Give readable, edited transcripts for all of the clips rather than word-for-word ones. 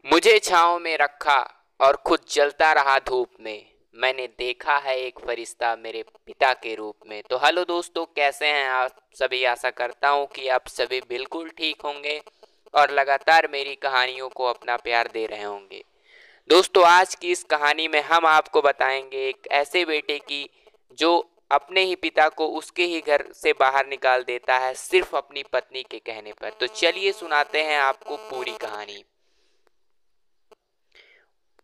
मुझे छाँव में रखा और खुद जलता रहा धूप में। मैंने देखा है एक फरिश्ता मेरे पिता के रूप में। तो हेलो दोस्तों, कैसे हैं आप सभी। आशा करता हूँ कि आप सभी बिल्कुल ठीक होंगे और लगातार मेरी कहानियों को अपना प्यार दे रहे होंगे। दोस्तों, आज की इस कहानी में हम आपको बताएंगे एक ऐसे बेटे की जो अपने ही पिता को उसके ही घर से बाहर निकाल देता है सिर्फ अपनी पत्नी के कहने पर। तो चलिए सुनाते हैं आपको पूरी कहानी।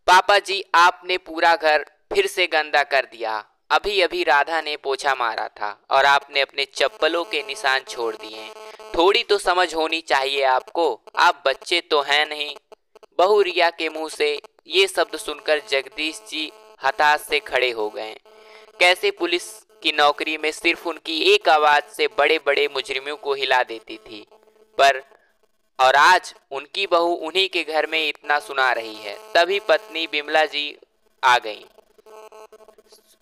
पापा जी, आपने पूरा घर फिर से गंदा कर दिया। अभी अभी राधा ने पोछा मारा था और आपने अपने चप्पलों के निशान छोड़ दिए। थोड़ी तो समझ होनी चाहिए आपको, आप बच्चे तो हैं नहीं। बहू रिया के मुंह से ये शब्द सुनकर जगदीश जी हताश से खड़े हो गए। कैसे पुलिस की नौकरी में सिर्फ उनकी एक आवाज से बड़े बड़े मुजरिमों को हिला देती थी, पर और आज उनकी बहू उन्हीं के घर में इतना सुना रही है। तभी पत्नी बिमला जी आ गईं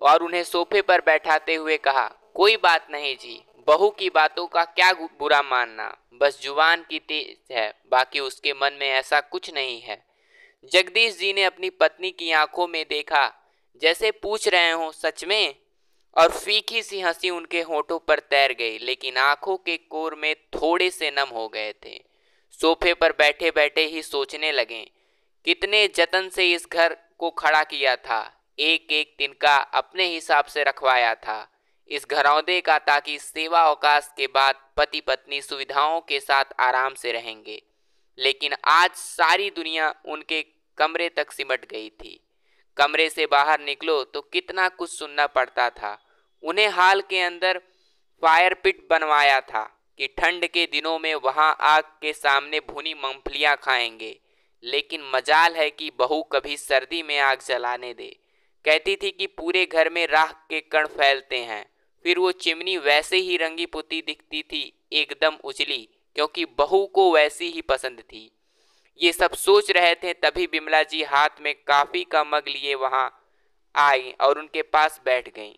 और उन्हें सोफे पर बैठाते हुए कहा, कोई बात नहीं जी, बहू की बातों का क्या बुरा मानना, बस जुबान की तेज है, बाकी उसके मन में ऐसा कुछ नहीं है। जगदीश जी ने अपनी पत्नी की आंखों में देखा, जैसे पूछ रहे हो सच में, और फीकी सी हंसी उनके होठों पर तैर गई, लेकिन आंखों के कोर में थोड़े से नम हो गए थे। सोफे पर बैठे बैठे ही सोचने लगे, कितने जतन से इस घर को खड़ा किया था, एक एक तिनका अपने हिसाब से रखवाया था इस घरौंदे का, ताकि सेवा अवकाश के बाद पति पत्नी सुविधाओं के साथ आराम से रहेंगे। लेकिन आज सारी दुनिया उनके कमरे तक सिमट गई थी। कमरे से बाहर निकलो तो कितना कुछ सुनना पड़ता था। उन्हें हाल के अंदर फायर पिट बनवाया था कि ठंड के दिनों में वहां आग के सामने भुनी मूंगफलियां खाएंगे। लेकिन मजाल है कि बहू कभी सर्दी में आग जलाने दे। कहती थी कि पूरे घर में राख के कण फैलते हैं। फिर वो चिमनी वैसे ही रंगी पुती दिखती थी, एकदम उजली, क्योंकि बहू को वैसी ही पसंद थी। ये सब सोच रहे थे तभी बिमला जी हाथ में कॉफी का मग लिए वहां आई और उनके पास बैठ गईं।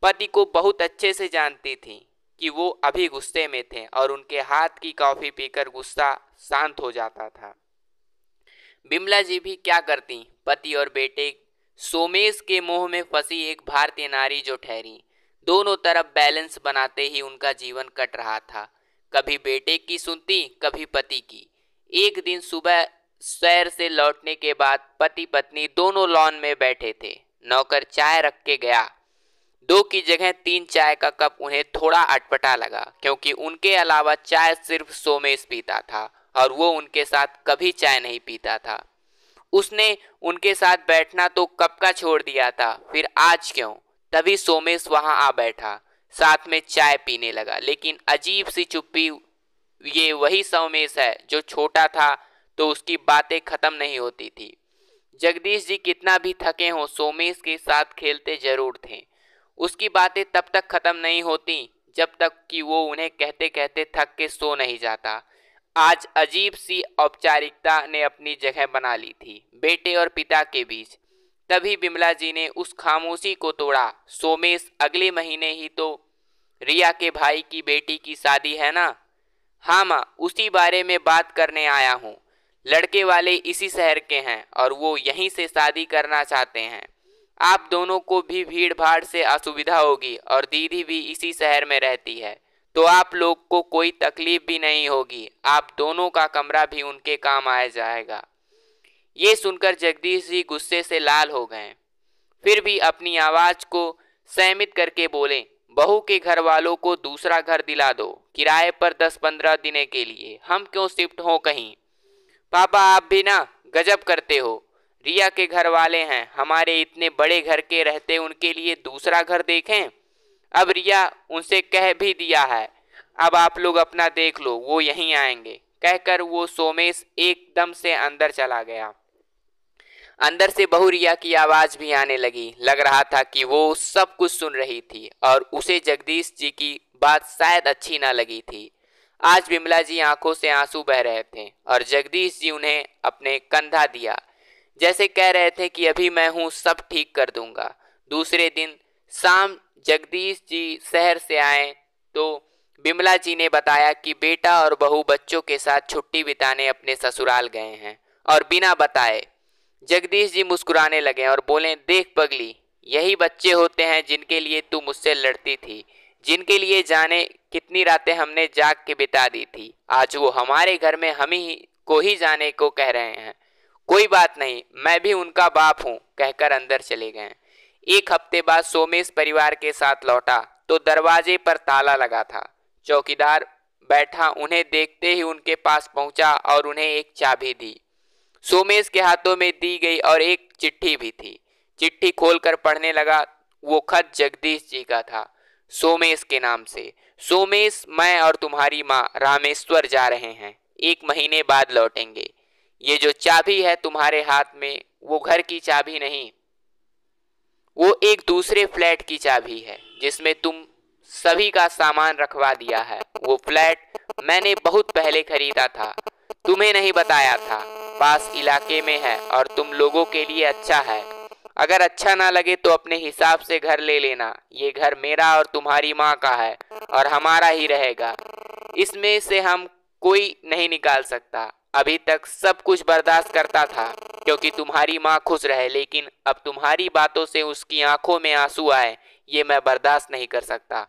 पति को बहुत अच्छे से जानती थी कि वो अभी गुस्से में थे और उनके हाथ की कॉफी पीकर गुस्सा शांत हो जाता था। बिमला जी भी क्या करती, पति और बेटे सोमेश के मोह में फंसी एक भारतीय नारी जो ठहरी। दोनों तरफ बैलेंस बनाते ही उनका जीवन कट रहा था। कभी बेटे की सुनती, कभी पति की। एक दिन सुबह सैर से लौटने के बाद पति पत्नी दोनों लॉन में बैठे थे। नौकर चाय रख के गया। दो की जगह तीन चाय का कप उन्हें थोड़ा अटपटा लगा, क्योंकि उनके अलावा चाय सिर्फ सोमेश पीता था और वो उनके साथ कभी चाय नहीं पीता था। उसने उनके साथ बैठना तो कब का छोड़ दिया था, फिर आज क्यों। तभी सोमेश वहां आ बैठा, साथ में चाय पीने लगा। लेकिन अजीब सी चुप्पी। ये वही सोमेश है जो छोटा था तो उसकी बातें खत्म नहीं होती थी। जगदीश जी कितना भी थके हों, सोमेश के साथ खेलते जरूर थे। उसकी बातें तब तक खत्म नहीं होती जब तक कि वो उन्हें कहते कहते थक के सो नहीं जाता। आज अजीब सी औपचारिकता ने अपनी जगह बना ली थी बेटे और पिता के बीच। तभी बिमला जी ने उस खामोशी को तोड़ा। सोमेश, अगले महीने ही तो रिया के भाई की बेटी की शादी है ना। हाँ माँ, उसी बारे में बात करने आया हूँ। लड़के वाले इसी शहर के हैं और वो यहीं से शादी करना चाहते हैं। आप दोनों को भी भीड़ भाड़ से असुविधा होगी और दीदी भी इसी शहर में रहती है, तो आप लोग को कोई तकलीफ भी नहीं होगी। आप दोनों का कमरा भी उनके काम आ जाएगा। ये सुनकर जगदीश जी गुस्से से लाल हो गए। फिर भी अपनी आवाज को संयमित करके बोले, बहू के घर वालों को दूसरा घर दिला दो, किराए पर 10-15 दिन के लिए। हम क्यों शिफ्ट हो कहीं। पापा, आप भी ना गजब करते हो। रिया के घर वाले हैं, हमारे इतने बड़े घर के रहते उनके लिए दूसरा घर देखें। अब रिया उनसे कह भी दिया है, अब आप लोग अपना देख लो, वो यहीं आएंगे। कहकर वो सोमेश एकदम से अंदर चला गया। अंदर से बहू रिया की आवाज भी आने लगी। लग रहा था कि वो सब कुछ सुन रही थी और उसे जगदीश जी की बात शायद अच्छी ना लगी थी। आज बिमला जी आंखों से आंसू बह रहे थे और जगदीश जी उन्हें अपने कंधा दिया, जैसे कह रहे थे कि अभी मैं हूं, सब ठीक कर दूंगा। दूसरे दिन शाम जगदीश जी शहर से आए तो बिमला जी ने बताया कि बेटा और बहू बच्चों के साथ छुट्टी बिताने अपने ससुराल गए हैं और बिना बताए। जगदीश जी मुस्कुराने लगे और बोले, देख पगली, यही बच्चे होते हैं जिनके लिए तू मुझसे लड़ती थी, जिनके लिए जाने कितनी रातें हमने जाग के बिता दी थी। आज वो हमारे घर में हम ही को ही जाने को कह रहे हैं। कोई बात नहीं, मैं भी उनका बाप हूँ, कहकर अंदर चले गए। एक हफ्ते बाद सोमेश परिवार के साथ लौटा तो दरवाजे पर ताला लगा था। चौकीदार बैठा उन्हें देखते ही उनके पास पहुंचा और उन्हें एक चाबी दी। सोमेश के हाथों में दी गई और एक चिट्ठी भी थी। चिट्ठी खोलकर पढ़ने लगा। वो खत जगदीश जी का था, सोमेश के नाम से। सोमेश, मैं और तुम्हारी माँ रामेश्वर जा रहे हैं, 1 महीने बाद लौटेंगे। ये जो चाबी है तुम्हारे हाथ में, वो घर की चाबी नहीं, वो एक दूसरे फ्लैट की चाबी है जिसमें तुम सभी का सामान रखवा दिया है। वो फ्लैट मैंने बहुत पहले खरीदा था, तुम्हें नहीं बताया था। पास इलाके में है और तुम लोगों के लिए अच्छा है। अगर अच्छा ना लगे तो अपने हिसाब से घर ले लेना। ये घर मेरा और तुम्हारी माँ का है और हमारा ही रहेगा। इसमें से हम कोई नहीं निकाल सकता। अभी तक सब कुछ बर्दाश्त करता था क्योंकि तुम्हारी माँ खुश रहे, लेकिन अब तुम्हारी बातों से उसकी आंखों में आंसू आए, ये मैं बर्दाश्त नहीं कर सकता।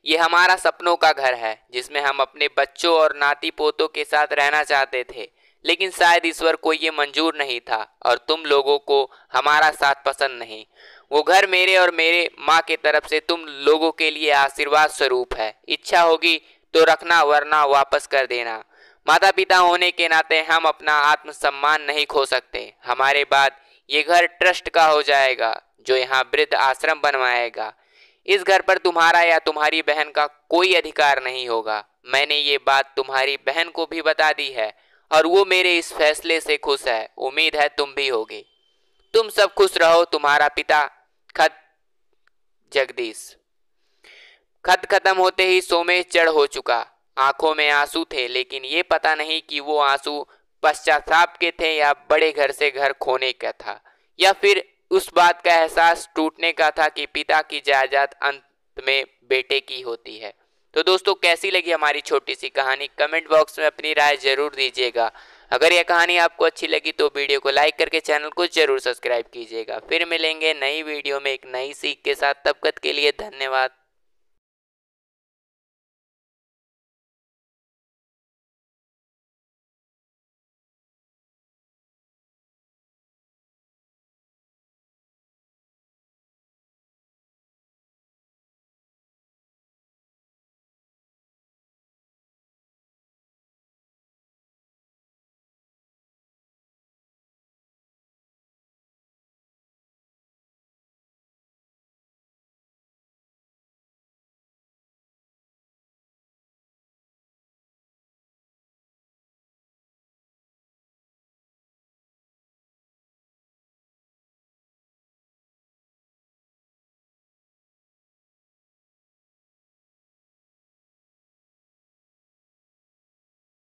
ये हमारा सपनों का घर है जिसमें हम अपने बच्चों और नाती पोतों के साथ रहना चाहते थे, लेकिन शायद ईश्वर को ये मंजूर नहीं था और तुम लोगों को हमारा साथ पसंद नहीं। वो घर मेरे और मेरे माँ के तरफ से तुम लोगों के लिए आशीर्वाद स्वरूप है। इच्छा होगी तो रखना, वरना वापस कर देना। माता पिता होने के नाते हम अपना आत्मसम्मान नहीं खो सकते। हमारे बाद ये घर ट्रस्ट का हो जाएगा जो यहाँ वृद्ध आश्रम बनवाएगा। इस घर पर तुम्हारा या तुम्हारी बहन का कोई अधिकार नहीं होगा। मैंने ये बात तुम्हारी बहन को भी बता दी है और वो मेरे इस फैसले से खुश है। उम्मीद है तुम भी होगे। तुम सब खुश रहो, तुम्हारा पिता। खत, जगदीश। खत खत्म होते ही सोमेश चढ़ हो चुका। आंखों में आंसू थे, लेकिन ये पता नहीं कि वो आंसू पश्चाताप के थे या बड़े घर से घर खोने का था, या फिर उस बात का एहसास टूटने का था कि पिता की जायदाद अंत में बेटे की होती है। तो दोस्तों, कैसी लगी हमारी छोटी सी कहानी? कमेंट बॉक्स में अपनी राय जरूर दीजिएगा। अगर यह कहानी आपको अच्छी लगी तो वीडियो को लाइक करके चैनल को जरूर सब्सक्राइब कीजिएगा। फिर मिलेंगे नई वीडियो में एक नई सीख के साथ। तब तक के लिए धन्यवाद।